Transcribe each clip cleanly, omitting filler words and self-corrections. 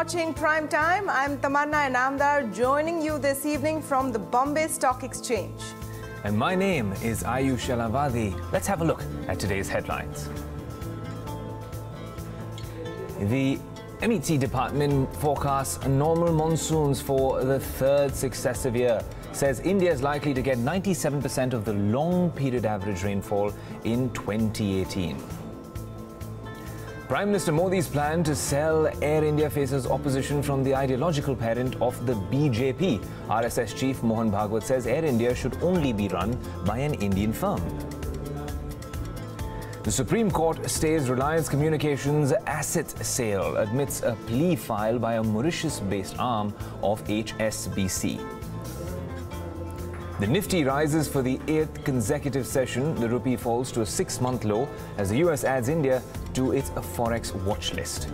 watching Prime Time. I'm Tamanna Inamdar, joining you this evening from the Bombay Stock Exchange. And my name is Ayush Alavadi. Let's have a look at today's headlines. The MET department forecasts normal monsoons for the third successive year. Says India is likely to get 97% of the long period average rainfall in 2018. Prime Minister Modi's plan to sell Air India faces opposition from the ideological parent of the BJP. RSS chief Mohan Bhagwat says Air India should only be run by an Indian firm. The Supreme Court stays Reliance Communications asset sale amidst a plea filed by a Mauritius-based arm of HSBC. The Nifty rises for the 8th consecutive session. The rupee falls to a 6-month low as the US adds India to its forex watch list.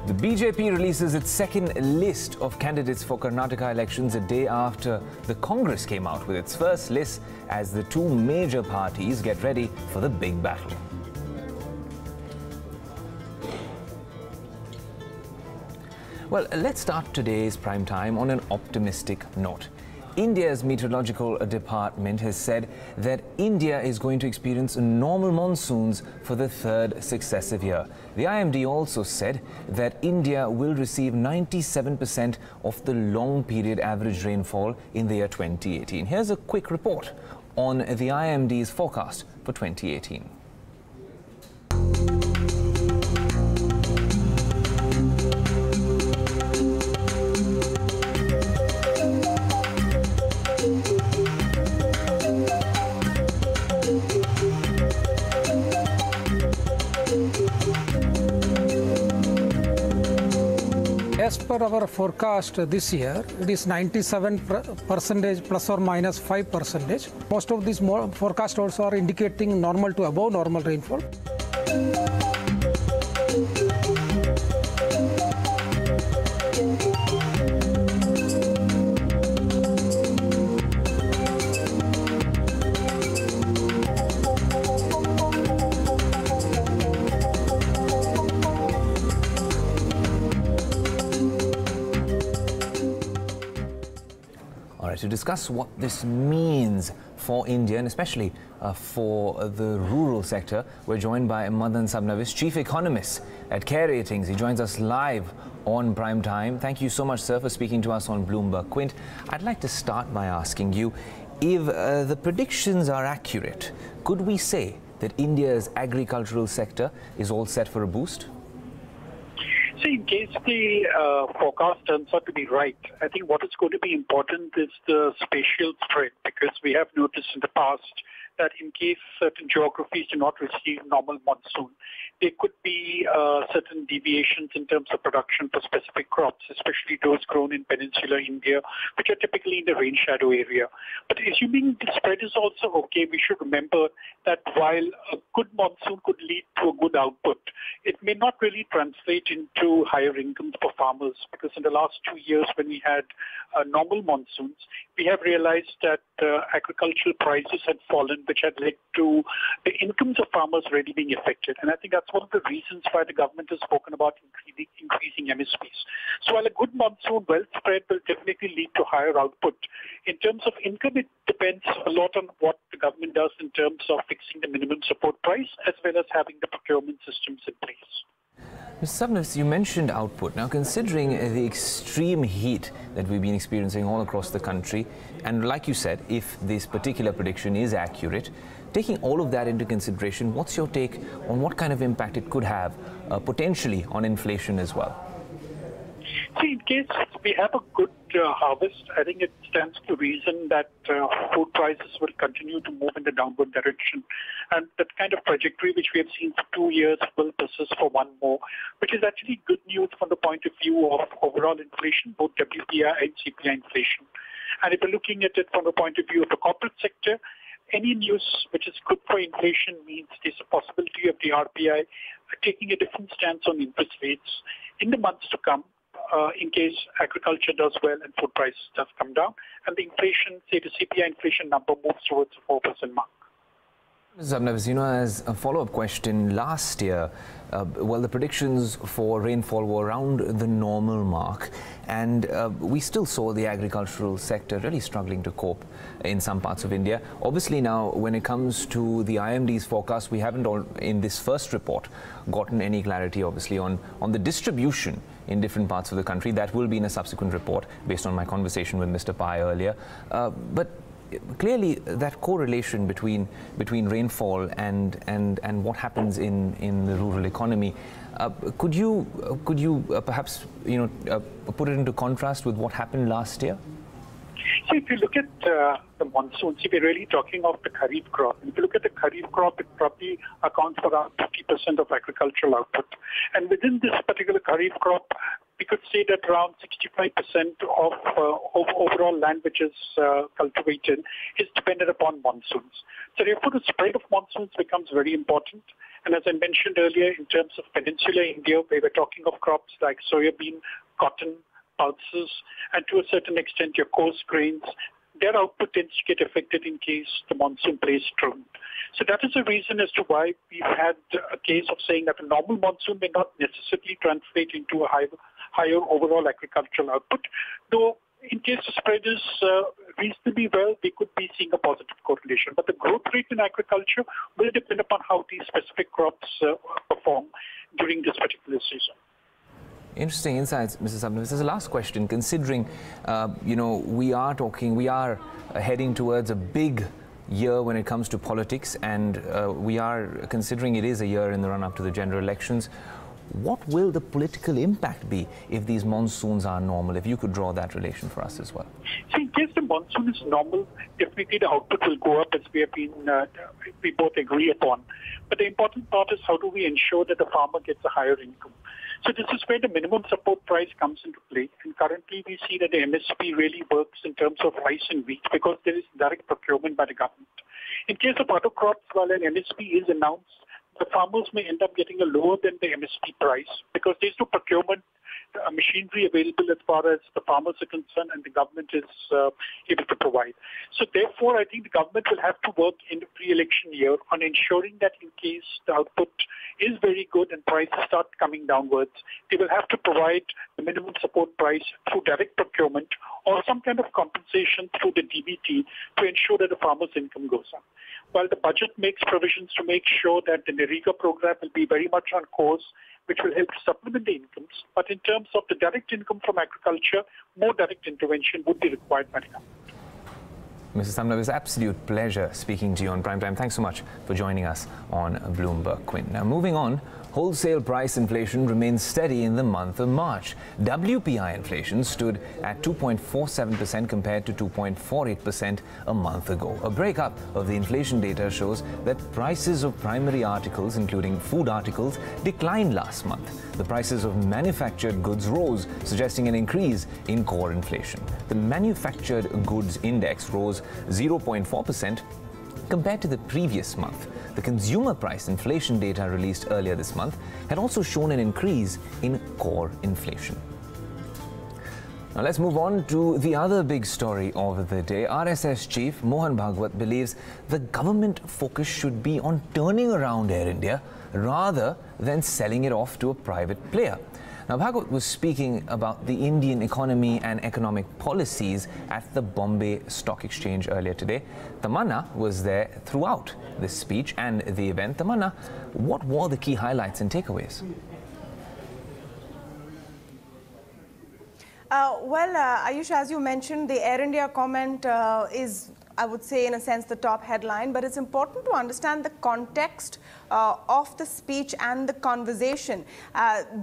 The BJP releases its second list of candidates for Karnataka elections a day after the Congress came out with its first list as the two major parties get ready for the big battle. Well, let's start today's prime time on an optimistic note. India's meteorological department has said that India is going to experience normal monsoons for the third successive year. The IMD also said that India will receive 97% of the long period average rainfall in the year 2018. Here's a quick report on the IMD's forecast for 2018. As per our forecast this year, it is 97% plus or minus 5%. Most of these forecasts also are indicating normal to above normal rainfall. To discuss what this means for India and especially for the rural sector, we're joined by Madan Sabnavis, Chief Economist at Care Ratings. He joins us live on Prime Time. Thank you so much, sir, for speaking to us on Bloomberg Quint. I'd like to start by asking you, if the predictions are accurate, could we say that India's agricultural sector is all set for a boost? So in case the forecast turns out to be right, I think what is going to be important is the spatial spread, because we have noticed in the past that in case certain geographies do not receive normal monsoon, there could be certain deviations in terms of production for specific crops, especially those grown in peninsular India, which are typically in the rain shadow area. But assuming the spread is also okay, we should remember that while a good monsoon could lead to a good output, it may not really translate into higher incomes for farmers, because in the last 2 years when we had normal monsoons, we have realized that agricultural prices had fallen, which had led to the incomes of farmers really being affected. And I think that's one of the reasons why the government has spoken about increasing MSPs. So while a good monsoon, well spread, will definitely lead to higher output. In terms of income, it depends a lot on what the government does in terms of fixing the minimum support price, as well as having the procurement systems in place. Mr. Sabnavis, you mentioned output. Now, considering the extreme heat that we've been experiencing all across the country, and like you said, if this particular prediction is accurate, taking all of that into consideration, what's your take on what kind of impact it could have potentially on inflation as well? See, in case we have a good harvest, I think it stands to reason that food prices will continue to move in the downward direction. And that kind of trajectory which we have seen for 2 years will persist for one more, which is actually good news from the point of view of overall inflation, both WPI and CPI inflation. And if we're looking at it from the point of view of the corporate sector, any news which is good for inflation means there's a possibility of the RBI taking a different stance on interest rates in the months to come, in case agriculture does well and food prices does come down, and the inflation, say the CPI inflation number, moves towards the 4% mark. Zabnavs, as a follow-up question, last year, the predictions for rainfall were around the normal mark, and we still saw the agricultural sector really struggling to cope in some parts of India. Obviously now, when it comes to the IMD's forecast, we haven't in this first report gotten any clarity, obviously, on the distribution in different parts of the country. That will be in a subsequent report based on my conversation with Mr. Pai earlier. But clearly, that correlation between rainfall and what happens in the rural economy, could you perhaps put it into contrast with what happened last year? So if you look at the monsoons, we're really talking of the Kharif crop. If you look at the Kharif crop, it probably accounts for around 50% of agricultural output. And within this particular Kharif crop, we could say that around 65% of overall land which is cultivated is dependent upon monsoons. So therefore, the spread of monsoons becomes very important. And as I mentioned earlier, in terms of peninsular India, we were talking of crops like soybean, cotton, pulses, and to a certain extent your coarse grains. Their output tends to get affected in case the monsoon plays truant. So that is the reason as to why we've had a case of saying that a normal monsoon may not necessarily translate into a higher overall agricultural output, though in case the spread is reasonably well, we could be seeing a positive correlation. But the growth rate in agriculture will depend upon how these specific crops perform during this particular season. Interesting insights, Mrs. Sabnavs. This is the last question. Considering, we are heading towards a big year when it comes to politics, and we are considering it is a year in the run-up to the general elections. What will the political impact be if these monsoons are normal? If you could draw that relation for us as well. So in case the monsoon is normal, definitely the output will go up, as we both agree upon. But the important part is how do we ensure that the farmer gets a higher income? So this is where the minimum support price comes into play. And currently we see that the MSP really works in terms of rice and wheat because there is direct procurement by the government. In case of other crops, while an MSP is announced, the farmers may end up getting a lower than the MSP price because there's no procurement machinery available as far as the farmers are concerned, and the government is able to provide. So therefore, I think the government will have to work in the pre-election year on ensuring that in case the output is very good and prices start coming downwards, they will have to provide the minimum support price through direct procurement or some kind of compensation through the DBT to ensure that the farmer's income goes up. While the budget makes provisions to make sure that the NREGA program will be very much on course, which will help to supplement the incomes. But in terms of the direct income from agriculture, more direct intervention would be required by the government. Mrs. Sabnavs, it's an absolute pleasure speaking to you on Primetime. Thanks so much for joining us on Bloomberg Quint. Now, moving on, wholesale price inflation remains steady in the month of March. WPI inflation stood at 2.47% compared to 2.48% a month ago. A breakup of the inflation data shows that prices of primary articles, including food articles, declined last month. The prices of manufactured goods rose, suggesting an increase in core inflation. The manufactured goods index rose 0.4% compared to the previous month. The consumer price inflation data released earlier this month had also shown an increase in core inflation. Now let's move on to the other big story of the day. RSS chief Mohan Bhagwat believes the government focus should be on turning around Air India rather than selling it off to a private player. Now, Bhagwat was speaking about the Indian economy and economic policies at the Bombay Stock Exchange earlier today. Tamanna was there throughout this speech and the event. Tamanna, what were the key highlights and takeaways? Ayush, as you mentioned, the Air India comment is, I would say, in a sense, the top headline, but it's important to understand the context of the speech and the conversation.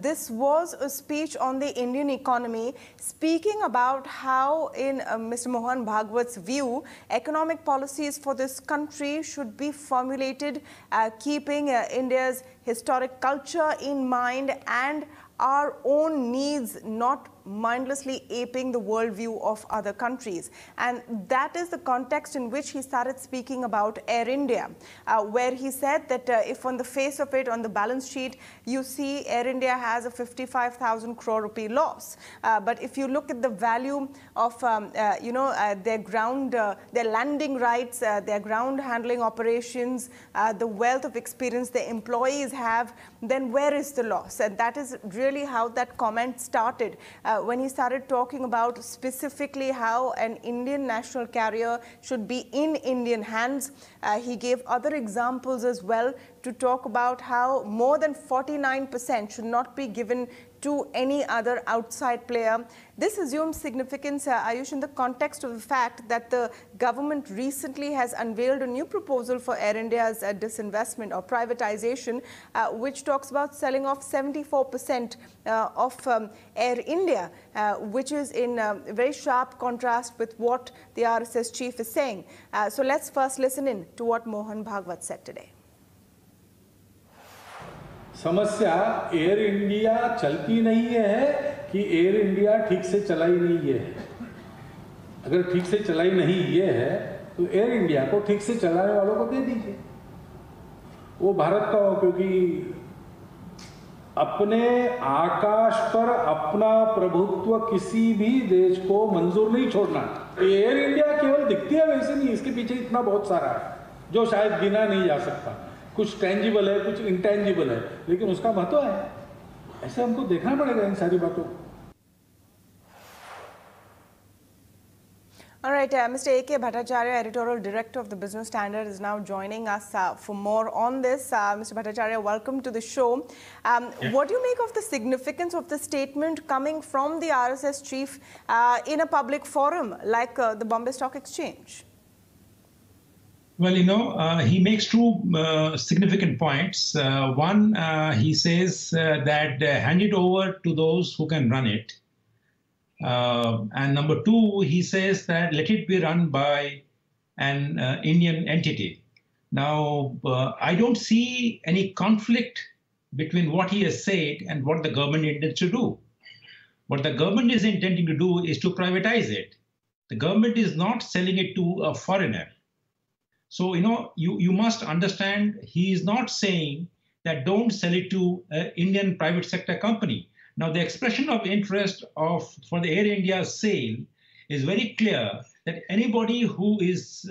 This was a speech on the Indian economy, speaking about how, in Mr. Mohan Bhagwat's view, economic policies for this country should be formulated keeping India's historic culture in mind and our own needs not mindlessly aping the worldview of other countries. And that is the context in which he started speaking about Air India, where he said that if on the face of it, on the balance sheet, you see Air India has a 55,000 crore rupee loss. But if you look at the value of, their ground, their landing rights, their ground handling operations, the wealth of experience the employees have, then where is the loss? And that is really how that comment started, when he started talking about specifically how an Indian national carrier should be in Indian hands. He gave other examples as well to talk about how more than 49% should not be given to any other outside player. This assumes significance, Ayush, in the context of the fact that the government recently has unveiled a new proposal for Air India's disinvestment or privatization, which talks about selling off 74% of Air India, which is in very sharp contrast with what the RSS chief is saying. So let's first listen in to what Mohan Bhagwat said today. समस्या air India चलती नहीं है कि air India ठीक से चलाई नहीं है। अगर ठीक से चलाई नहीं ये है तो एयर इंडिया को ठीक से चलाने वालों को दे दीजिए, वो भारत का हो, क्योंकि अपने आकाश पर अपना प्रभुत्व किसी भी देश को मंजूर नहीं छोड़ना। एयर इंडिया केवल दिखती है वैसे नहीं, इसके पीछे इतना बहुत सारा है जो शायद गिना नहीं जा सकता। कुछ टेंजिबल है, कुछ इंटेंजिबल है, लेकिन उसका महत्व है। ऐसे हमको देखना पड़ेगा इन सारी बातों को। All right, Mr. A.K. Bhattacharya, Editorial Director of the Business Standard, is now joining us for more on this. Mr. Bhattacharya, welcome to the show. What do you make of the significance of the statement coming from the RSS chief in a public forum like the Bombay Stock Exchange? Well, he makes two significant points. One, he says that hand it over to those who can run it. And number two, he says that let it be run by an Indian entity. Now, I don't see any conflict between what he has said and what the government intends to do. What the government is intending to do is to privatize it. The government is not selling it to a foreigner. So, you must understand, he is not saying that don't sell it to an Indian private sector company. Now, the expression of interest for the Air India sale is very clear that anybody who is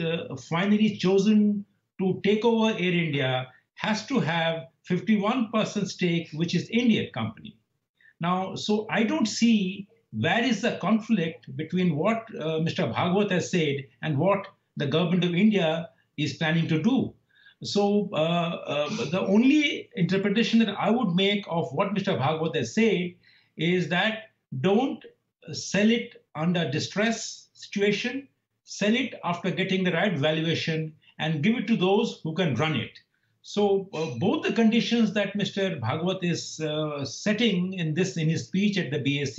finally chosen to take over Air India has to have 51% stake, which is Indian company. Now, so I don't see where is the conflict between what Mr. Bhagwat has said and what the government of India is planning to do. So the only interpretation that I would make of what Mr. Bhagwat has said is that don't sell it under distress situation, sell it after getting the right valuation and give it to those who can run it. So both the conditions that Mr. Bhagwat is setting in his speech at the BAC,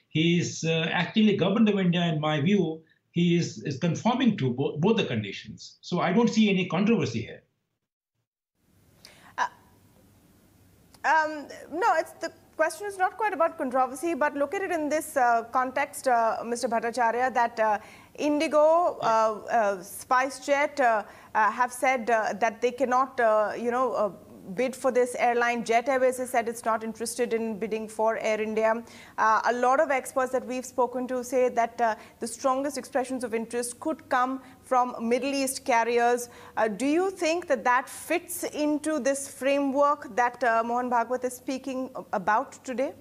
he is actually government of India, in my view, he is conforming to both the conditions. So I don't see any controversy here. No, the question is not quite about controversy, but look at it in this context, Mr. Bhattacharya, that Indigo, SpiceJet have said that they cannot, bid for this airline. Jet Airways has said it's not interested in bidding for Air India. A lot of experts that we've spoken to say that the strongest expressions of interest could come from Middle East carriers. Do you think that that fits into this framework that Mohan Bhagwat is speaking about today?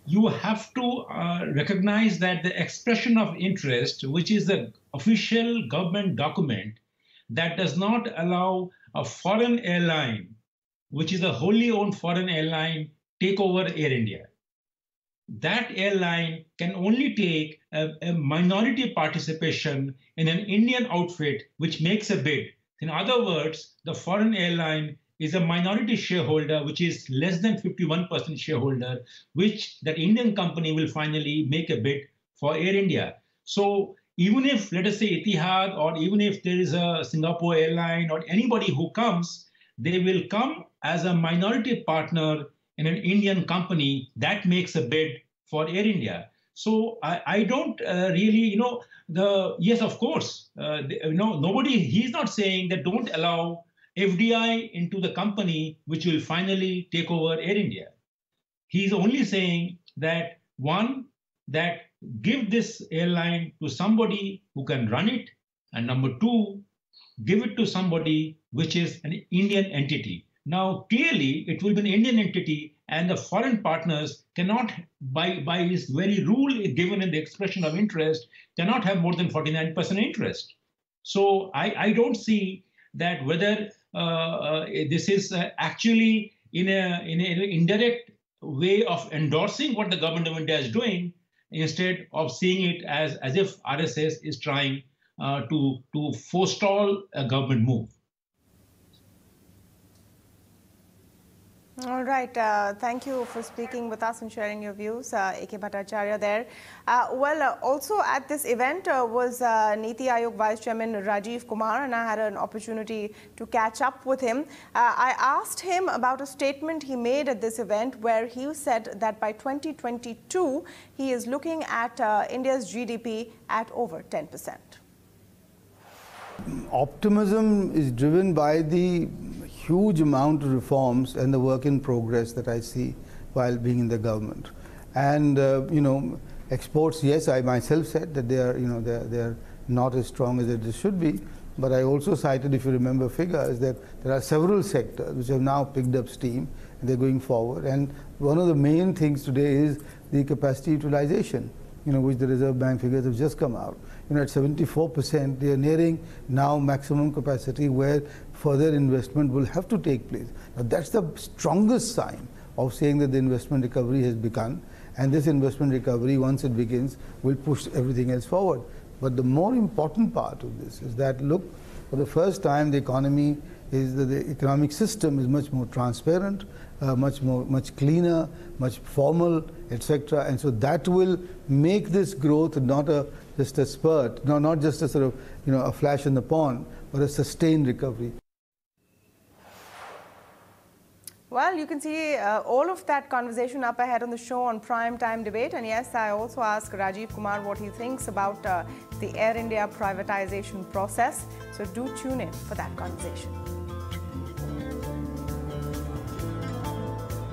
You have to recognize that the expression of interest, which is the official government document that does not allow a foreign airline, which is a wholly owned foreign airline, take over Air India. That airline can only take a minority participation in an Indian outfit which makes a bid. In other words, the foreign airline is a minority shareholder, which is less than 51% shareholder, which that Indian company will finally make a bid for Air India. So even if, let us say, Etihad, or even if there is a Singapore airline or anybody who comes, they will come as a minority partner in an Indian company that makes a bid for Air India. So I don't really, yes, of course, nobody, he's not saying that don't allow FDI into the company which will finally take over Air India. He's only saying that, one, that give this airline to somebody who can run it, and number two, give it to somebody which is an Indian entity. Now, clearly, it will be an Indian entity, and the foreign partners cannot, by this very rule given in the expression of interest, cannot have more than 49% interest. So I don't see that whether this is actually in an indirect way of endorsing what the government of India is doing, instead of seeing it as if RSS is trying to forestall a government move. All right. Thank you for speaking with us and sharing your views, A.K. Bhattacharya there. Also at this event was Niti Aayog Vice Chairman Rajiv Kumar, and I had an opportunity to catch up with him. I asked him about a statement he made at this event where he said that by 2022, he is looking at India's GDP at over 10%. Optimism is driven by the huge amount of reforms and the work in progress that I see while being in the government. And exports, yes, I myself said that they are not as strong as it should be. But I also cited, if you remember figures, that there are several sectors which have now picked up steam and they're going forward. And one of the main things today is the capacity utilization, which the Reserve Bank figures have just come out. At 74%, they are nearing now maximum capacity where further investment will have to take place. Now, that's the strongest sign of saying that the investment recovery has begun. And this investment recovery, once it begins, will push everything else forward. But the more important part of this is that, look, for the first time, the economic system is much more transparent, much cleaner, much formal, etc. And so that will make this growth not just a spurt, not just a sort of a flash in the pond, but a sustained recovery. Well, you can see all of that conversation up ahead on the show on Primetime Debate. And yes, I also asked Rajiv Kumar what he thinks about the Air India privatization process. So do tune in for that conversation.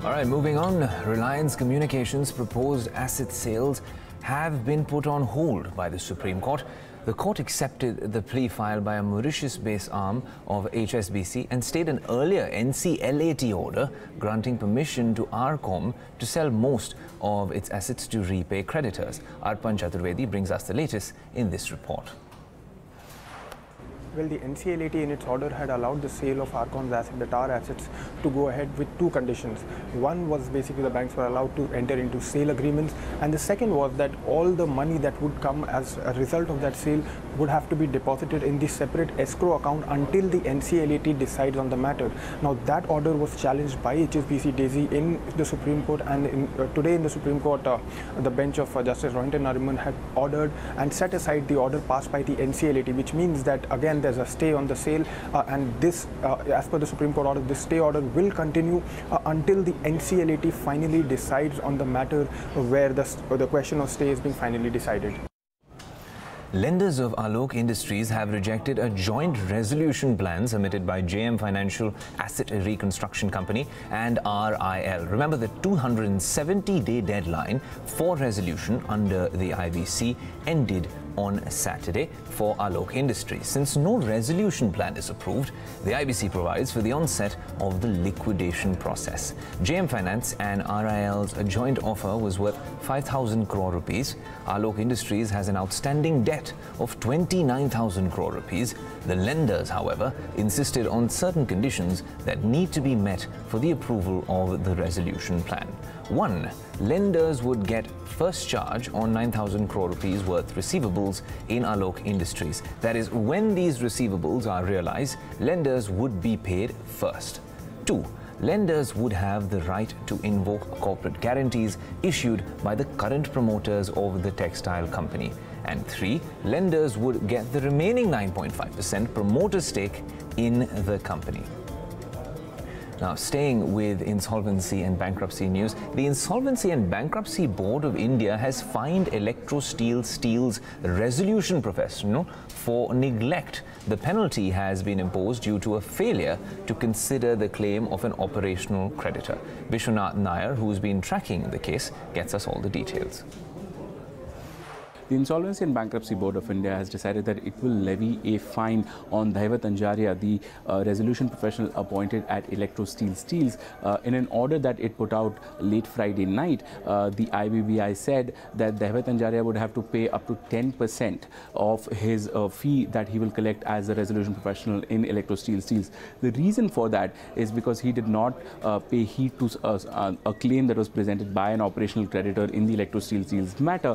All right, moving on. Reliance Communications' proposed asset sales have been put on hold by the Supreme Court. The court accepted the plea filed by a Mauritius-based arm of HSBC and stayed an earlier NCLAT order granting permission to RCom to sell most of its assets to repay creditors. Arpan Chaturvedi brings us the latest in this report. Well, the NCLAT in its order had allowed the sale of RCom's assets, the tower assets, to go ahead with two conditions. One was basically the banks were allowed to enter into sale agreements, and the second was that all the money that would come as a result of that sale would have to be deposited in the separate escrow account until the NCLAT decides on the matter. Now, that order was challenged by HSBC Daisy in the Supreme Court, and today in the Supreme Court, the bench of Justice Rohinton Nariman had ordered and set aside the order passed by the NCLAT, which means that, again, there's a stay on the sale, and this, as per the Supreme Court order, this stay order will continue until the NCLAT finally decides on the matter where the question of stay is being finally decided. Lenders of Alok Industries have rejected a joint resolution plan submitted by JM Financial Asset Reconstruction Company and RIL. Remember, the 270-day deadline for resolution under the IBC ended on Saturday for Alok Industries. Since no resolution plan is approved, the IBC provides for the onset of the liquidation process. JM Finance and RIL's joint offer was worth 5,000 crore rupees. Alok Industries has an outstanding debt of 29,000 crore rupees. The lenders, however, insisted on certain conditions that need to be met for the approval of the resolution plan. 1. Lenders would get first charge on 9,000 crore rupees worth receivables in Alok Industries. That is, when these receivables are realized, lenders would be paid first. 2. Lenders would have the right to invoke corporate guarantees issued by the current promoters of the textile company. And 3. Lenders would get the remaining 9.5% promoter stake in the company. Now, staying with insolvency and bankruptcy news, the Insolvency and Bankruptcy Board of India has fined Electrosteel Steels resolution professional for neglect. The penalty has been imposed due to a failure to consider the claim of an operational creditor. Vishwanath Nair, who's been tracking the case, gets us all the details. The Insolvency and Bankruptcy Board of India has decided that it will levy a fine on Daivat Anjaria, the resolution professional appointed at Electrosteel Steels. In an order that it put out late Friday night, the IBBI said that Daivat Anjaria would have to pay up to 10% of his fee that he will collect as a resolution professional in Electrosteel Steels. The reason for that is because he did not pay heed to a claim that was presented by an operational creditor in the Electrosteel Steels matter.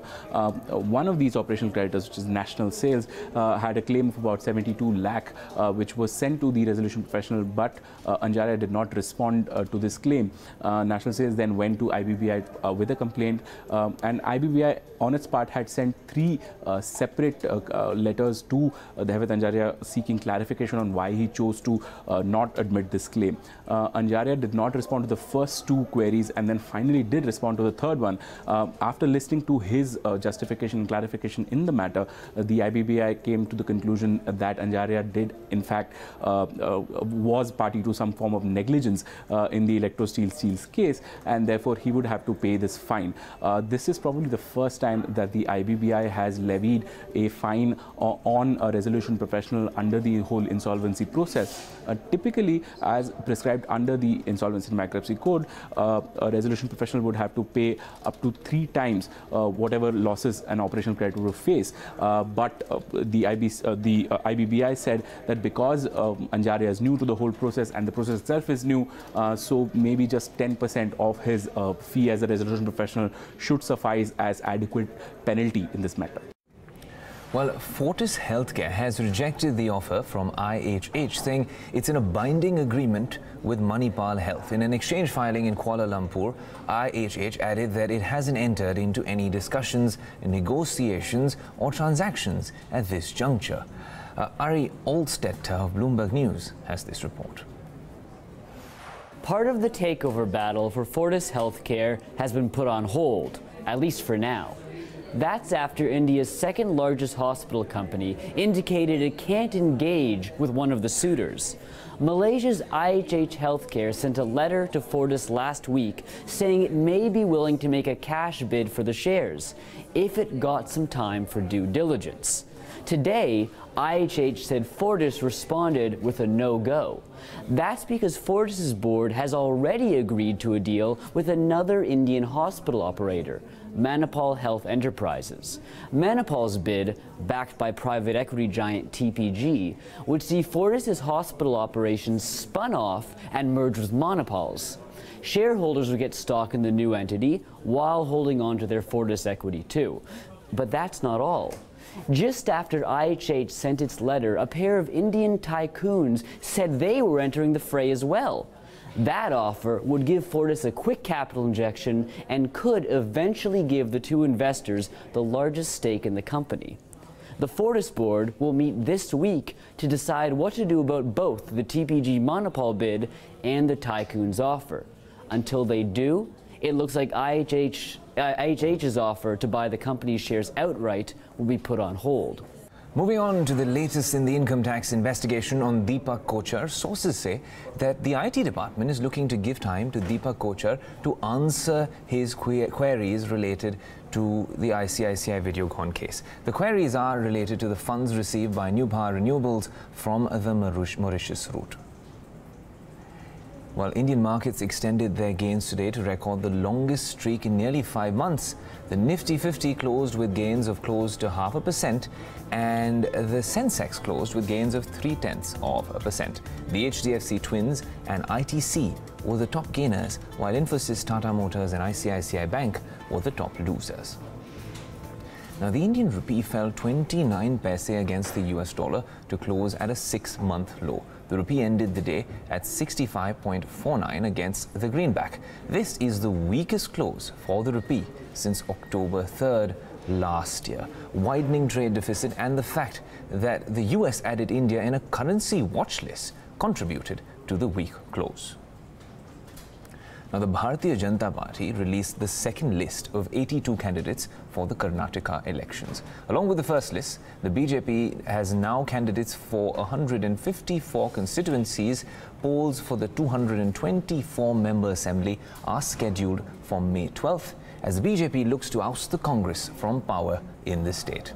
One of these operational creditors, which is National Sales, had a claim of about 72 lakh, which was sent to the resolution professional, but Anjaria did not respond to this claim. National Sales then went to IBBI with a complaint, and IBBI on its part had sent 3 separate letters to Daivat Anjaria seeking clarification on why he chose to not admit this claim. Anjaria did not respond to the first 2 queries and then finally did respond to the third one. After listening to his justification and clarification in the matter, the IBBI came to the conclusion that Anjaria did in fact was party to some form of negligence in the Electrosteel Steels case, and therefore he would have to pay this fine. This is probably the first time that the IBBI has levied a fine on a resolution professional under the whole insolvency process. Typically, as prescribed under the Insolvency and Bankruptcy Code, a resolution professional would have to pay up to 3 times whatever losses an operational creditor will face. But the IBBI said that because Anjaria is new to the whole process and the process itself is new, so maybe just 10% of his fee as a resolution professional should suffice as adequate penalty in this matter. Well, Fortis Health Care has rejected the offer from IHH, saying it's in a binding agreement with Manipal Health. In an exchange filing in Kuala Lumpur, IHH added that it hasn't entered into any discussions, negotiations or transactions at this juncture. Ari Olstedt of Bloomberg News has this report. Part of the takeover battle for Fortis Health Care has been put on hold, at least for now. That's after India's second largest hospital company indicated it can't engage with one of the suitors. Malaysia's IHH Healthcare sent a letter to Fortis last week saying it may be willing to make a cash bid for the shares if it got some time for due diligence. Today, IHH said Fortis responded with a no-go. That's because Fortis's board has already agreed to a deal with another Indian hospital operator, Manipal Health Enterprises. Manipal's bid, backed by private equity giant TPG, would see Fortis's hospital operations spun off and merged with Manipal's. Shareholders would get stock in the new entity while holding on to their Fortis equity too. But that's not all. Just after IHH sent its letter, a pair of Indian tycoons said they were entering the fray as well. That offer would give Fortis a quick capital injection and could eventually give the 2 investors the largest stake in the company. The Fortis board will meet this week to decide what to do about both the TPG Manipal bid and the tycoons' offer. Until they do, it looks like IHH's offer to buy the company's shares outright will be put on hold. Moving on to the latest in the income tax investigation on Deepak Kochar, sources say that the IT department is looking to give time to Deepak Kochar to answer his queries related to the ICICI Videocon case. The queries are related to the funds received by New Power Renewables from the Mauritius route. While Indian markets extended their gains today to record the longest streak in nearly 5 months, the Nifty 50 closed with gains of close to 0.5%, and the Sensex closed with gains of 0.3%. The HDFC Twins and ITC were the top gainers, while Infosys, Tata Motors and ICICI Bank were the top losers. Now, the Indian rupee fell 29 paise against the US dollar to close at a 6-month low. The rupee ended the day at 65.49 against the greenback. This is the weakest close for the rupee since October 3rd last year. Widening trade deficit and the fact that the US added India in a currency watch list contributed to the weak close. Now, the Bharatiya Janata Party released the second list of 82 candidates for the Karnataka elections. Along with the first list, the BJP has now candidates for 154 constituencies. Polls for the 224-member assembly are scheduled for May 12th as the BJP looks to oust the Congress from power in the state.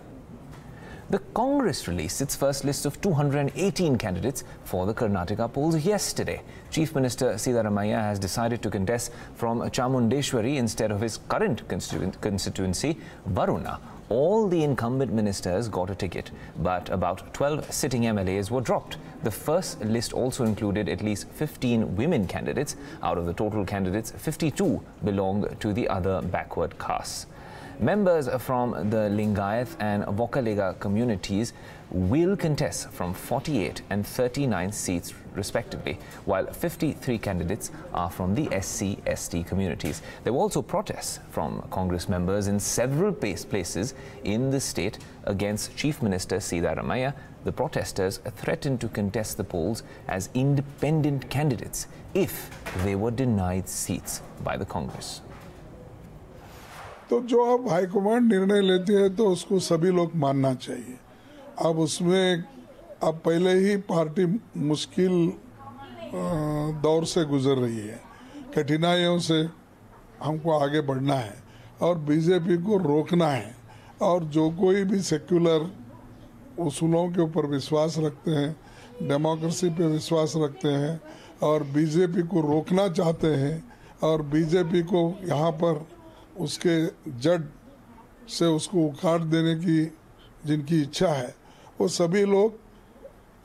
The Congress released its first list of 218 candidates for the Karnataka polls yesterday. Chief Minister Siddaramaiah has decided to contest from Chamundeshwari instead of his current constituency, Varuna. All the incumbent ministers got a ticket, but about 12 sitting MLAs were dropped. The first list also included at least 15 women candidates. Out of the total candidates, 52 belong to the other backward castes. Members from the Lingayat and Vokalega communities will contest from 48 and 39 seats respectively, while 53 candidates are from the SC/ST communities. There were also protests from Congress members in several places in the state against Chief Minister Siddaramaiah. The protesters threatened to contest the polls as independent candidates if they were denied seats by the Congress. तो जो अब high command निर्णय लेती है तो उसको सभी लोग मानना चाहिए। अब उसमें अब पहले ही पार्टी मुश्किल दौर से गुजर रही है, कठिनाइयों से हमको आगे बढ़ना है और बीजेपी को रोकना है। और जो कोई भी सेक्युलर उसूलों के ऊपर विश्वास रखते हैं, डेमोक्रेसी पे विश्वास रखते हैं और बीजेपी को रोकना चाहते हैं और बीजेपी को यहाँ पर उसके जड़ से उसको उखाड़ देने की जिनकी इच्छा है, वो सभी लोग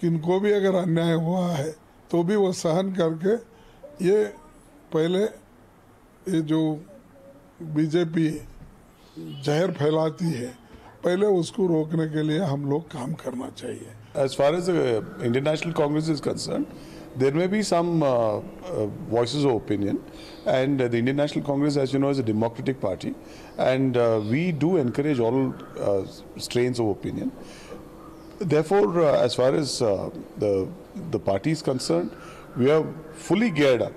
किनको भी अगर अन्याय हुआ है तो भी वो सहन करके ये पहले ये जो बीजेपी जहर फैलाती है, पहले उसको रोकने के लिए हम लोग काम करना चाहिए। As far as the Indian National Congress is concerned, there may be some voices of opinion, and the Indian National Congress, as you know, is a democratic party, and we do encourage all strains of opinion. Therefore, as far as the party is concerned, we are fully geared up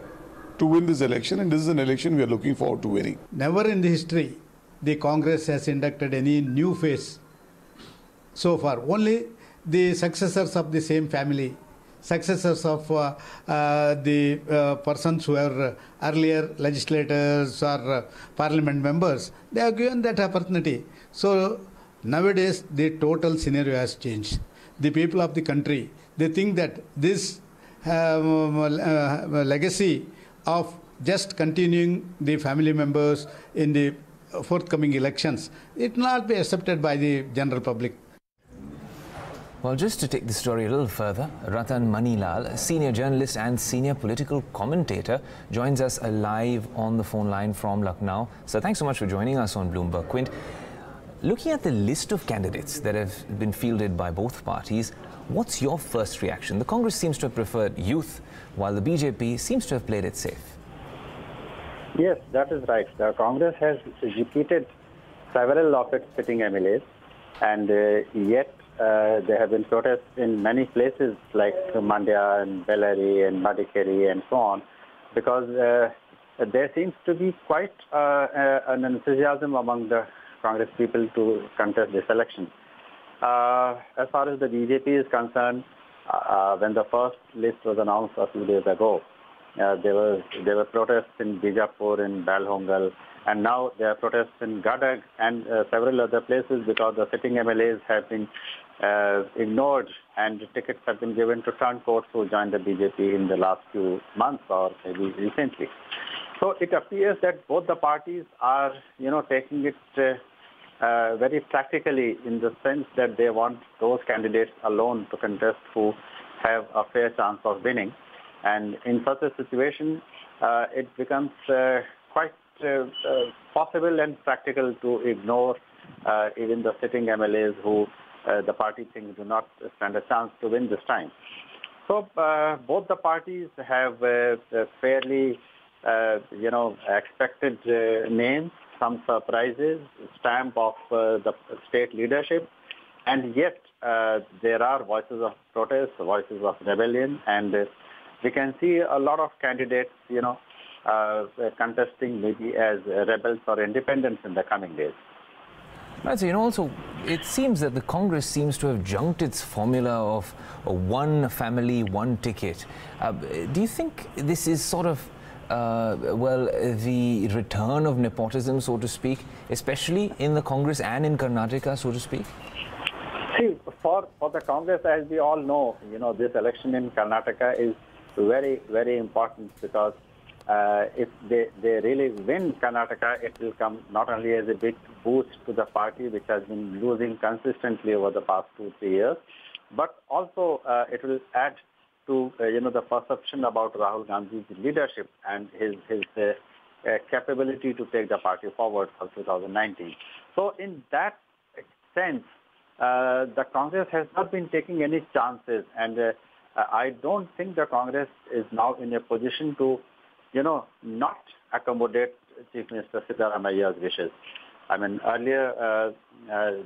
to win this election, and this is an election we are looking forward to winning. Never in the history the Congress has inducted any new face so far. Only the successors of the same family, successors of the persons who were earlier legislators or parliament members, they are given that opportunity. So nowadays the total scenario has changed. The people of the country, they think that this legacy of just continuing the family members in the forthcoming elections, it will not be accepted by the general public. Well, just to take the story a little further, Ratan Manilal, senior journalist and senior political commentator, joins us live on the phone line from Lucknow. So thanks so much for joining us on Bloomberg Quint. Looking at the list of candidates that have been fielded by both parties, what's your first reaction? The Congress seems to have preferred youth, while the BJP seems to have played it safe. Yes, that is right. The Congress has repeated several of its sitting MLAs, and yet there have been protests in many places like Mandya and Bellary and Madikeri and so on, because there seems to be quite an enthusiasm among the Congress people to contest this election. As far as the BJP is concerned, when the first list was announced a few days ago, there were protests in Bijapur, in Balhongal, and now there are protests in Gadag and several other places because the sitting MLAs have been ignored and tickets have been given to turncoats who joined the BJP in the last few months or maybe recently. So it appears that both the parties are, taking it very practically, in the sense that they want those candidates alone to contest who have a fair chance of winning. And in such a situation, it becomes quite possible and practical to ignore even the sitting MLAs who the party thinks do not stand a chance to win this time. So both the parties have fairly, expected names, some surprises, stamp of the state leadership, and yet there are voices of protest, voices of rebellion, and we can see a lot of candidates, contesting maybe as rebels or independents in the coming days. Right, so, also, it seems that the Congress seems to have junked its formula of one family, one ticket. Do you think this is sort of, the return of nepotism, so to speak, especially in the Congress and in Karnataka, so to speak? See, for the Congress, as we all know, this election in Karnataka is very, very important because if they really win Karnataka, it will come not only as a big boost to the party, which has been losing consistently over the past 2-3 years, but also it will add to the perception about Rahul Gandhi's leadership and his capability to take the party forward for 2019. So in that sense, the Congress has not been taking any chances, and I don't think the Congress is now in a position to not accommodate Chief Minister Siddaramaia's wishes. I mean, earlier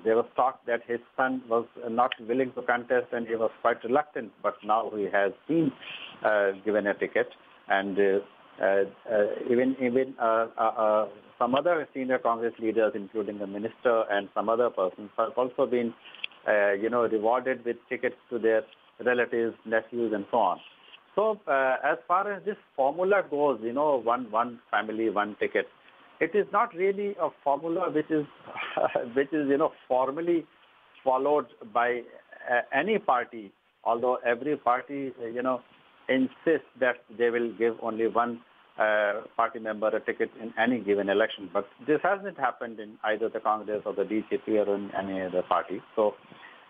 there was talk that his son was not willing to contest and he was quite reluctant, but now he has been given a ticket, and even some other senior Congress leaders, including the minister and some other persons, have also been rewarded with tickets to their relatives, nephews, and so on. So as far as this formula goes, one family, one ticket, it is not really a formula which is formally followed by any party, although every party, insists that they will give only one party member a ticket in any given election. But this hasn't happened in either the Congress or the BJP or in any other party. So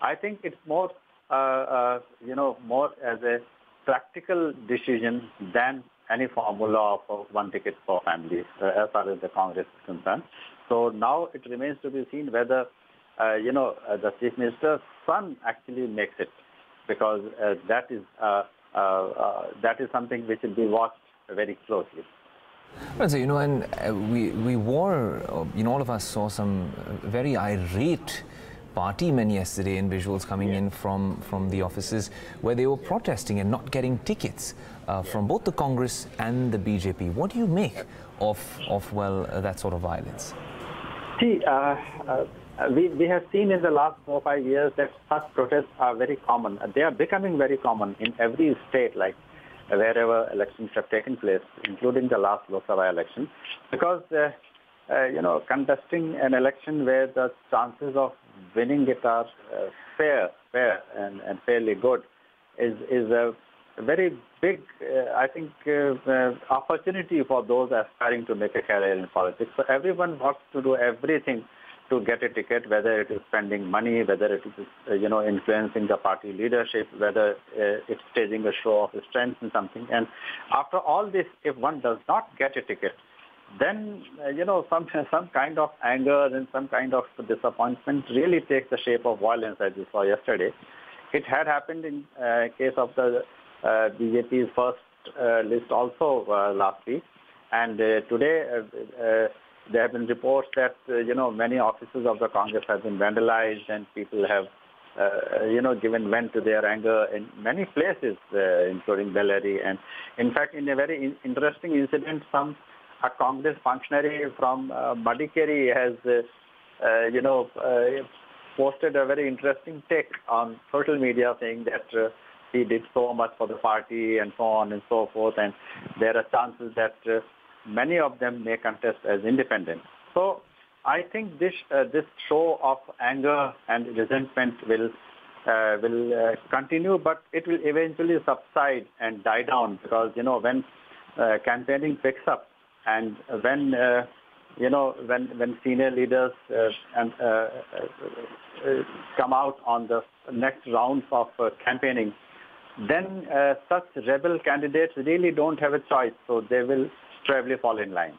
I think it's more, more as a practical decision than any formula of one ticket for families as far as the Congress is concerned. So now it remains to be seen whether, the Chief Minister's son actually makes it, because that is something which will be watched very closely. Well, so, and we wore, all of us saw some very irate party men yesterday in visuals coming in from the offices where they were protesting and not getting tickets from both the Congress and the BJP. What do you make of that sort of violence? See, we have seen in the last 4 or 5 years that such protests are very common. They are becoming very common in every state, like wherever elections have taken place, including the last Lok Sabha election, because contesting an election where the chances of winning it are fair and fairly good is a very big, I think, opportunity for those aspiring to make a career in politics. So everyone wants to do everything to get a ticket, whether it is spending money, whether it is, influencing the party leadership, whether it's staging a show of strength in something. And after all this, if one does not get a ticket, then, some kind of anger and some kind of disappointment really takes the shape of violence, as we saw yesterday. It had happened in case of the BJP's first list also last week. And today, there have been reports that, many offices of the Congress have been vandalized and people have, given vent to their anger in many places, including Bellary. And in fact, in a very interesting incident, a Congress functionary from Madikeri has, posted a very interesting take on social media saying that he did so much for the party and so on and so forth, and there are chances that many of them may contest as independent. So I think this show of anger and resentment will continue, but it will eventually subside and die down, because when campaigning picks up and when when senior leaders come out on the next rounds of campaigning, then such rebel candidates really don't have a choice, so they will probably fall in line.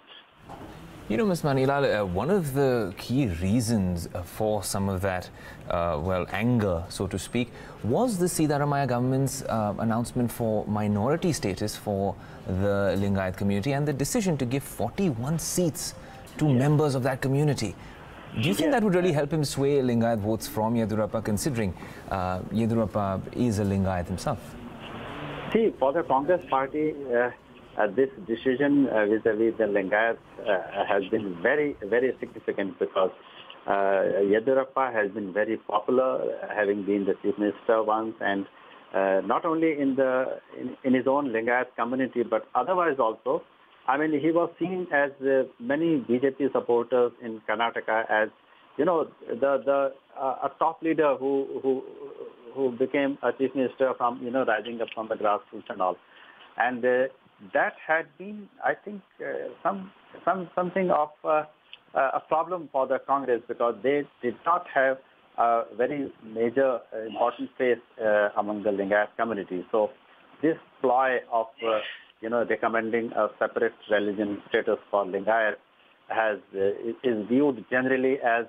Ms. Manilal, one of the key reasons for some of that, anger, so to speak, was the Siddaramaiah government's announcement for minority status for the Lingayat community and the decision to give 41 seats to members of that community. Do you think that would really help him sway Lingayat votes from Yedurappa, considering Yedurappa is a Lingayat himself? See, for the Congress party, this decision vis-a-vis the Lingayats has been very, very significant because Yediyurappa has been very popular, having been the chief minister once, and not only in his own Lingayat community, but otherwise also. I mean, he was seen as many BJP supporters in Karnataka as, you know, a top leader who became a chief minister from, you know, rising up from the grassroots and all, and that had been, I think, something of a problem for the Congress because they did not have a very major important face among the Lingayat community. So this ploy of you know, recommending a separate religion status for Lingayat is viewed generally as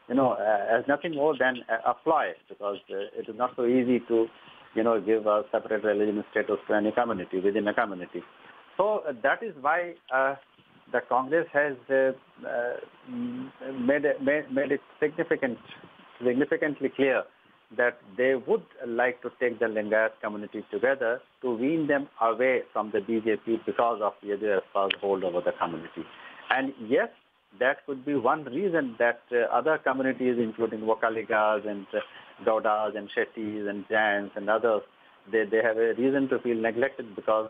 you know, as nothing more than a ploy because it is not so easy to, you know, give a separate religion status to any community within a community. So that is why the Congress has made it significantly clear that they would like to take the Lingayat community together to wean them away from the BJP because of Yediyurappa's hold over the community. And yes, that could be one reason that other communities, including Vokaligas and Gaudas and Shettis and Jains and others, they have a reason to feel neglected because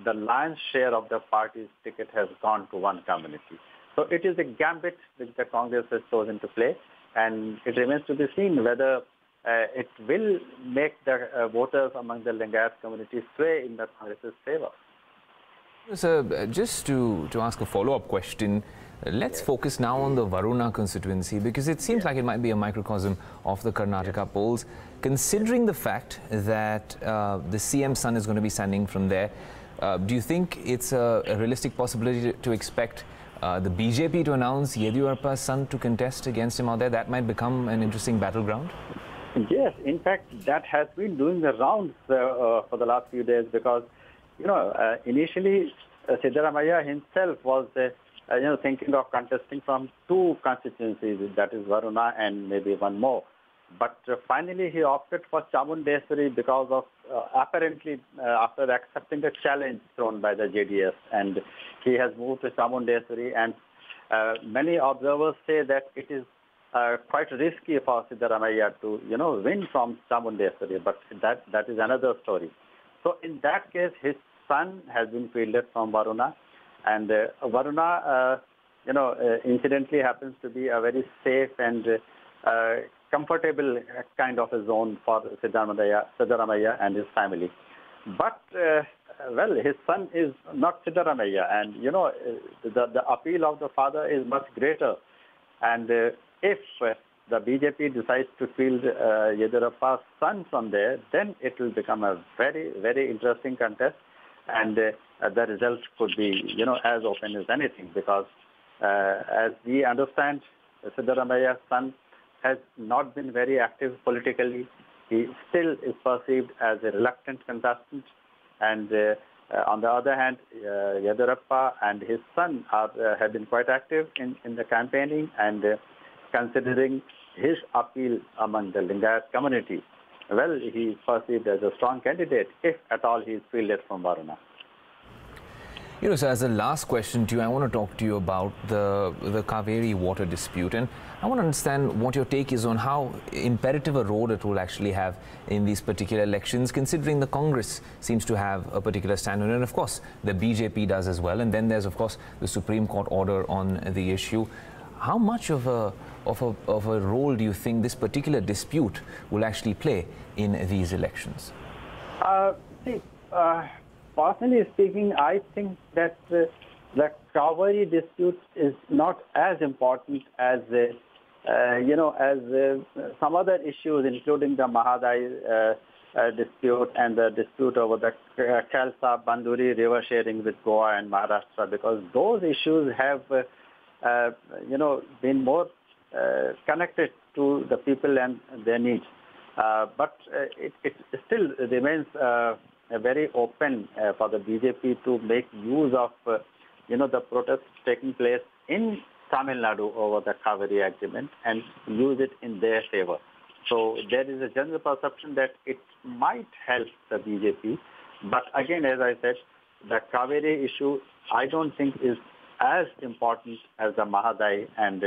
the lion's share of the party's ticket has gone to one community. So it is a gambit which the Congress has chosen to play, and it remains to be seen whether it will make the voters among the Lingayat community sway in the Congress's favor. So just to ask a follow-up question, let's focus now on the Varuna constituency because it seems like it might be a microcosm of the Karnataka polls. Considering the fact that the CM's son is going to be standing from there, do you think it's a realistic possibility to expect the BJP to announce Yediyurappa's son to contest against him out there? That might become an interesting battleground. Yes, in fact, that has been doing the rounds for the last few days because, you know, initially Siddaramaiah himself was, you know, thinking of contesting from two constituencies, that is Varuna and maybe one more. But finally he opted for Chamundeswari because of apparently after accepting the challenge thrown by the JDS, and he has moved to Chamundeswari, and many observers say that it is quite risky for Siddaramaiah to, you know, win from Chamundeswari, but that is another story. So in that case, his son has been fielded from Varuna, and Varuna, you know, incidentally happens to be a very safe and comfortable kind of a zone for Siddaramaiah and his family. But, well, his son is not Siddaramaiah, and, you know, the appeal of the father is much greater. And if the BJP decides to field Yediyurappa's son from there, then it will become a very, very interesting contest. And the result could be, you know, as open as anything, because as we understand, Siddaramaiah's son has not been very active politically. He still is perceived as a reluctant contestant. And on the other hand, Yediyurappa and his son have been quite active in the campaigning, and considering his appeal among the Lingayat community, well, he is perceived as a strong candidate if at all he is fielded from Varuna. You know, so as a last question to you, I want to talk to you about the Kaveri water dispute, and I want to understand what your take is on how imperative a role it will actually have in these particular elections, considering the Congress seems to have a particular stand on it, and of course the BJP does as well, and then there's of course the Supreme Court order on the issue. How much of a role do you think this particular dispute will actually play in these elections? Personally speaking, I think that the Kaveri dispute is not as important as, you know, as some other issues, including the Mahadai dispute and the dispute over the Khalsa-Banduri river sharing with Goa and Maharashtra, because those issues have, you know, been more connected to the people and their needs. But it still remains very open for the BJP to make use of, you know, the protests taking place in Tamil Nadu over the Kaveri agreement and use it in their favor. So there is a general perception that it might help the BJP. But again, as I said, the Kaveri issue, I don't think is as important as the Mahadai and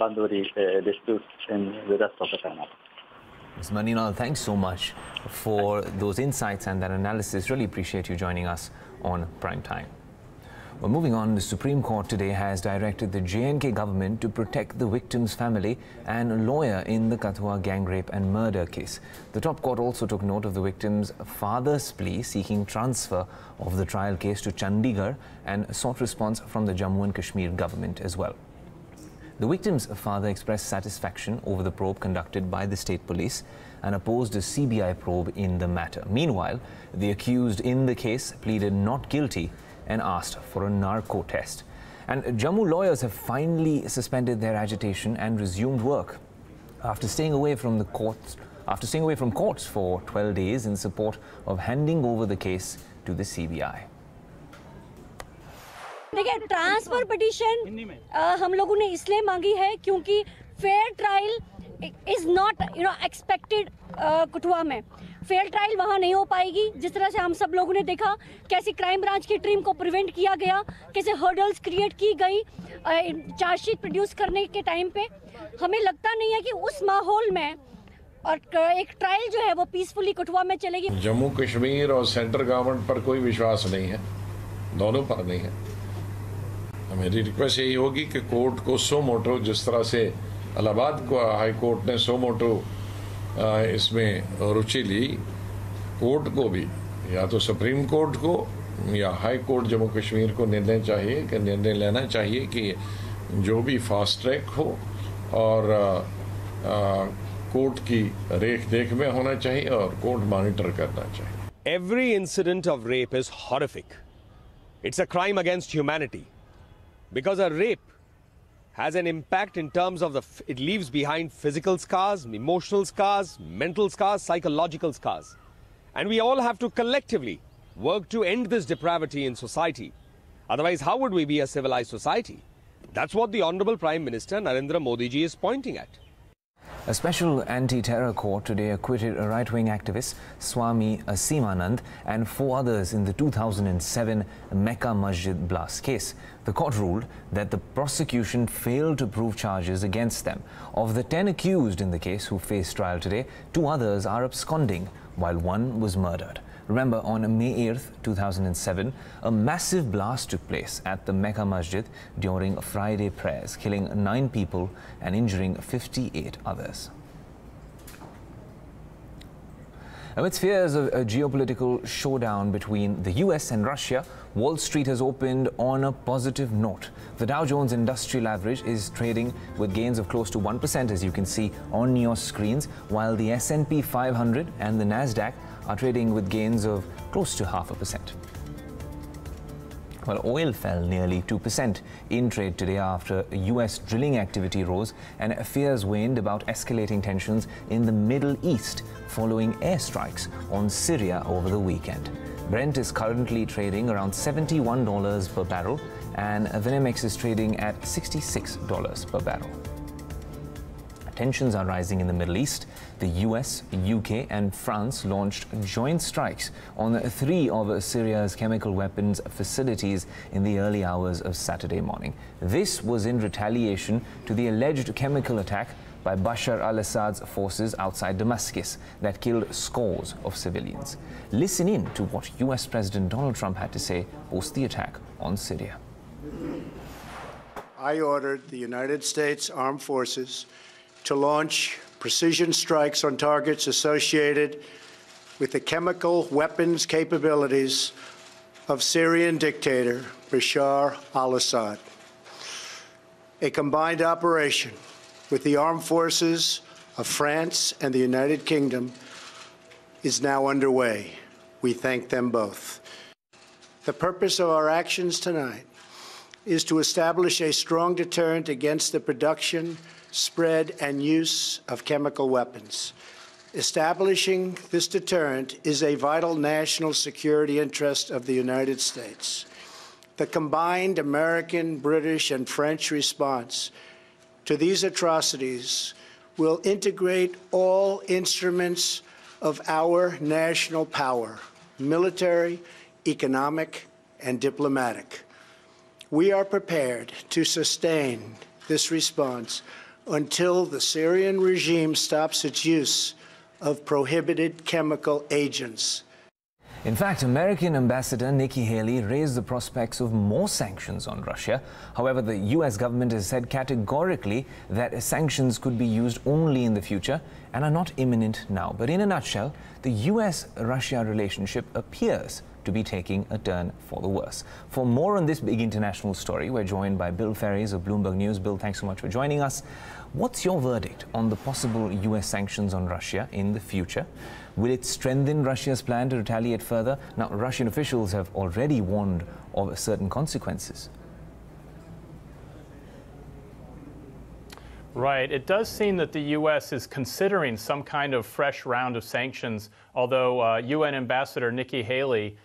Banduri disputes in the rest of the Karnataka. Ms. Maninal, thanks so much for those insights and that analysis. Really appreciate you joining us on Prime Time. Well, moving on, the Supreme Court today has directed the J&K government to protect the victim's family and lawyer in the Kathua gang rape and murder case. The top court also took note of the victim's father's plea seeking transfer of the trial case to Chandigarh and sought response from the Jammu and Kashmir government as well. The victim's father expressed satisfaction over the probe conducted by the state police and opposed a CBI probe in the matter. Meanwhile, the accused in the case pleaded not guilty and asked for a narco test. And Jammu lawyers have finally suspended their agitation and resumed work after staying away from courts for 12 days in support of handing over the case to the CBI. देखिए, transfer petition हम लोगों ने इसलिए मांगी है क्योंकि fair trial is not expected Kathua में fair trial वहाँ नहीं हो पाएगी। जिस तरह से हम सब लोगों ने देखा कैसे क्राइम ब्रांच की टीम को प्रिवेंट किया गया, कैसे हर्डल्स क्रिएट की गई चार्जशीट प्रोड्यूस करने के टाइम पे, हमें लगता नहीं है कि उस माहौल में और एक ट्रायल जो है वो पीसफुली कठुआ में चलेगी। जम्मू कश्मीर और सेंट्रल गवर्नमेंट पर कोई विश्वास नहीं है, दोनों पर नहीं है। मेरी रिक्वेस्ट यही होगी कि कोर्ट को सो मोटो, जिस तरह से इलाहाबाद को हाई कोर्ट ने सो मोटो इसमें रुचि ली, कोर्ट को भी या तो सुप्रीम कोर्ट को या हाई कोर्ट जम्मू कश्मीर को निर्णय लेना चाहिए कि जो भी फास्ट ट्रैक हो और कोर्ट की रेख देख में होना चाहिए और कोर्ट मॉनिटर करना चाहिए। Every incident of rape is horrific. It's a crime against humanity. Because a rape has an impact in terms of it leaves behind physical scars, emotional scars, mental scars, psychological scars. And we all have to collectively work to end this depravity in society. Otherwise, how would we be a civilized society? That's what the Honorable Prime Minister Narendra Modi ji is pointing at. A special anti-terror court today acquitted a right-wing activist, Swami Asimanand, and 4 others in the 2007 Mecca Masjid blast case. The court ruled that the prosecution failed to prove charges against them. Of the 10 accused in the case who faced trial today, 2 others are absconding, while 1 was murdered. Remember, on May 8th, 2007, a massive blast took place at the Mecca Masjid during Friday prayers, killing 9 people and injuring 58 others. Amidst fears of a geopolitical showdown between the US and Russia, Wall Street has opened on a positive note. The Dow Jones Industrial Average is trading with gains of close to 1%, as you can see on your screens, while the S&P 500 and the Nasdaq are trading with gains of close to 0.5%. Well, oil fell nearly 2% in trade today after US drilling activity rose and fears waned about escalating tensions in the Middle East following airstrikes on Syria over the weekend. Brent is currently trading around $71 per barrel and the NMX is trading at $66 per barrel. Tensions are rising in the Middle East. The US, UK and France launched joint strikes on 3 of Syria's chemical weapons facilities in the early hours of Saturday morning. This was in retaliation to the alleged chemical attack by Bashar al-Assad's forces outside Damascus that killed scores of civilians. Listen in to what US President Donald Trump had to say post the attack on Syria. I ordered the United States Armed Forces to launch precision strikes on targets associated with the chemical weapons capabilities of Syrian dictator Bashar al-Assad. A combined operation with the armed forces of France and the United Kingdom is now underway. We thank them both. The purpose of our actions tonight is to establish a strong deterrent against the production, spread, and use of chemical weapons. Establishing this deterrent is a vital national security interest of the United States. The combined American, British, and French response to these atrocities will integrate all instruments of our national power, military, economic, and diplomatic. We are prepared to sustain this response until the Syrian regime stops its use of prohibited chemical agents. In fact, American Ambassador Nikki Haley raised the prospects of more sanctions on Russia. However, the U.S. government has said categorically that sanctions could be used only in the future and are not imminent now. But in a nutshell, the U.S.-Russia relationship appears to be taking a turn for the worse. For more on this big international story, we're joined by Bill Ferries of Bloomberg News. Bill, thanks so much for joining us. What's your verdict on the possible U.S. sanctions on Russia in the future? Will it strengthen Russia's plan to retaliate further? Now, Russian officials have already warned of certain consequences. Right. It does seem that the U.S. is considering some kind of fresh round of sanctions, although UN Ambassador Nikki Haley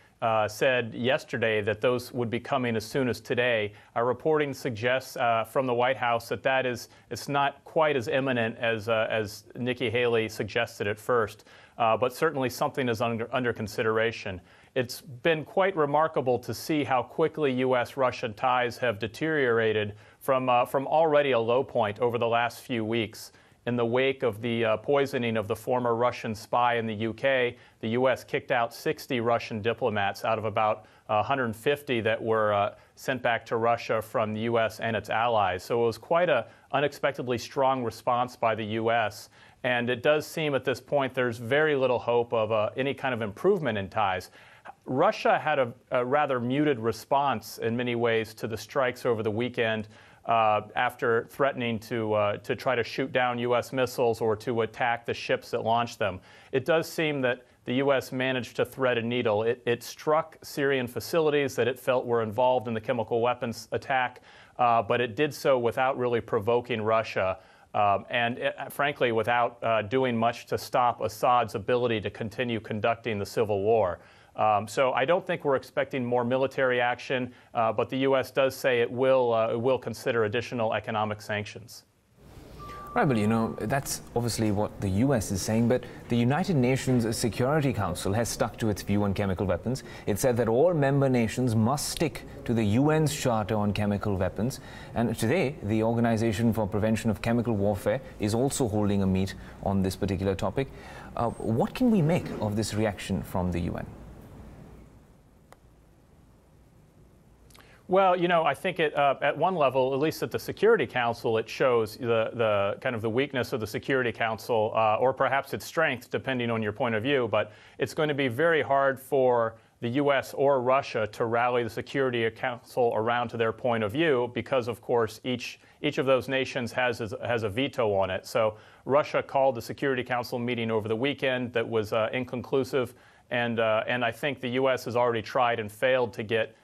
said yesterday that those would be coming as soon as today. Our reporting suggests from the White House that it's not quite as imminent as Nikki Haley suggested at first, but certainly something is under consideration. It's been quite remarkable to see how quickly U.S.-Russian ties have deteriorated from already a low point over the last few weeks. In the wake of the poisoning of the former Russian spy in the UK, the U.S. kicked out 60 Russian diplomats out of about 150 that were sent back to Russia from the U.S. and its allies. So it was quite an unexpectedly strong response by the U.S. And it does seem at this point there's very little hope of any kind of improvement in ties. Russia had a rather muted response in many ways to the strikes over the weekend. After threatening to try to shoot down U.S. missiles or to attack the ships that launched them. It does seem that the U.S. managed to thread a needle. It struck Syrian facilities that it felt were involved in the chemical weapons attack, but it did so without really provoking Russia. Frankly, without doing much to stop Assad's ability to continue conducting the civil war. So I don't think we're expecting more military action, but the U.S. does say it will consider additional economic sanctions. Right, but you know, that's obviously what the U.S. is saying, but the United Nations Security Council has stuck to its view on chemical weapons. It said that all member nations must stick to the UN's Charter on Chemical Weapons. And today, the Organization for Prevention of Chemical Warfare is also holding a meet on this particular topic. What can we make of this reaction from the UN? Well, you know, I think at one level, at least at the Security Council, it shows the kind of the weakness of the Security Council, or perhaps its strength, depending on your point of view. But it's going to be very hard for the U.S. or Russia to rally the Security Council around to their point of view, because, of course, each of those nations has a veto on it. So Russia called the Security Council meeting over the weekend that was inconclusive, and I think the U.S. has already tried and failed to get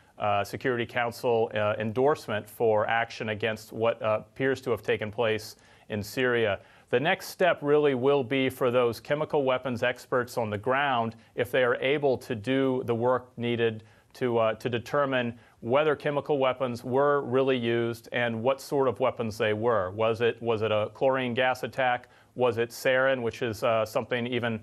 Security Council endorsement for action against what appears to have taken place in Syria. The next step really will be for those chemical weapons experts on the ground, if they are able to do the work needed to determine whether chemical weapons were really used and what sort of weapons they were. Was it a chlorine gas attack? Was it sarin, which is something even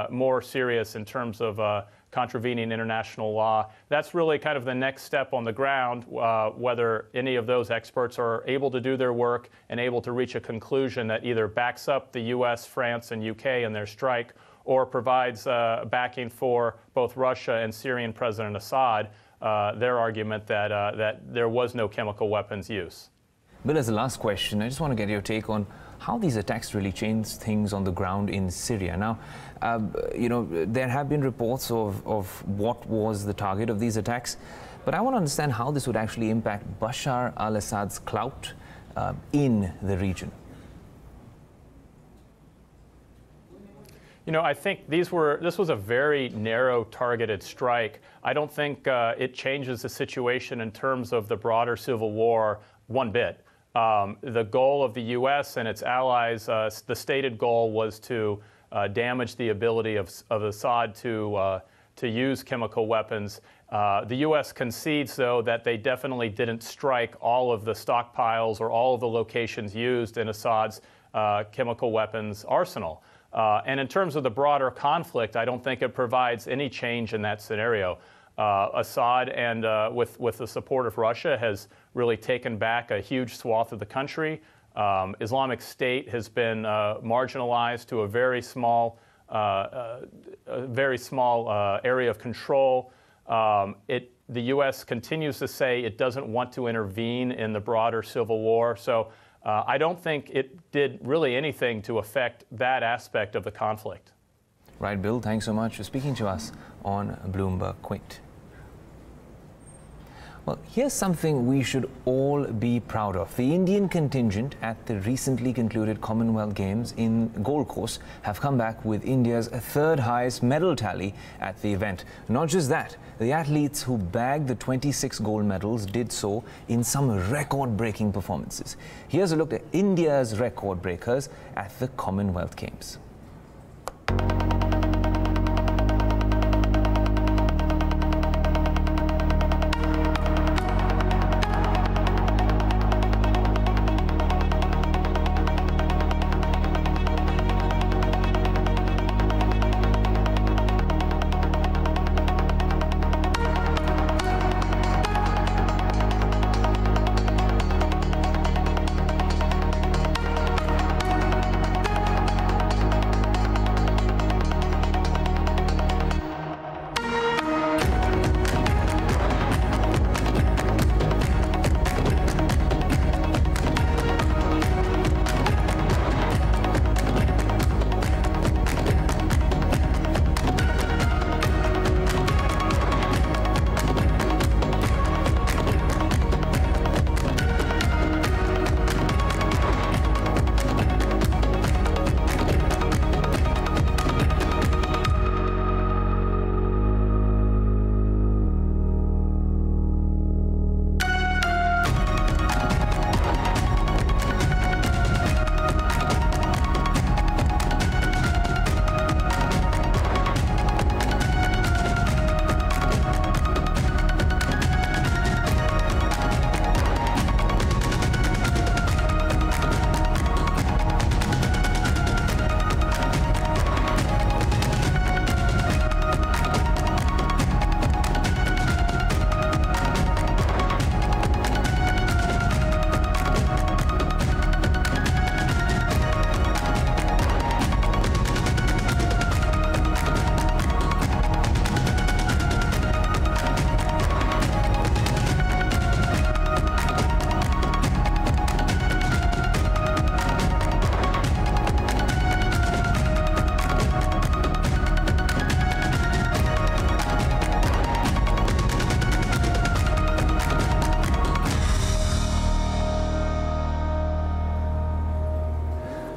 more serious in terms of contravening international law? That's really kind of the next step on the ground, whether any of those experts are able to do their work and able to reach a conclusion that either backs up the U.S., France, and UK in their strike, or provides backing for both Russia and Syrian President Assad, their argument that there was no chemical weapons use. Bill, as the last question, I just want to get your take on how these attacks really change things on the ground in Syria. Now, you know, there have been reports of what was the target of these attacks, but I want to understand how this would actually impact Bashar al-Assad's clout in the region. You know, I think this was a very narrow targeted strike. I don't think it changes the situation in terms of the broader civil war one bit. The goal of the U.S. and its allies, the stated goal was to damage the ability of Assad to use chemical weapons. The U.S. concedes, though, that they definitely didn't strike all of the stockpiles or all of the locations used in Assad's chemical weapons arsenal. And in terms of the broader conflict, I don't think it provides any change in that scenario. Assad, and with the support of Russia, has really taken back a huge swath of the country. Islamic State has been marginalized to a very small area of control. The U.S. continues to say it doesn't want to intervene in the broader civil war. So I don't think it did really anything to affect that aspect of the conflict. Right, Bill, thanks so much for speaking to us on Bloomberg Quint. Well, here's something we should all be proud of. The Indian contingent at the recently concluded Commonwealth Games in Gold Coast have come back with India's third highest medal tally at the event. Not just that, the athletes who bagged the 26 gold medals did so in some record-breaking performances. Here's a look at India's record breakers at the Commonwealth Games.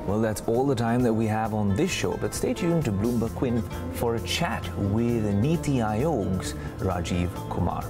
Well, that's all the time that we have on this show, but stay tuned to Bloomberg Quint for a chat with Niti Aayog's Rajiv Kumar.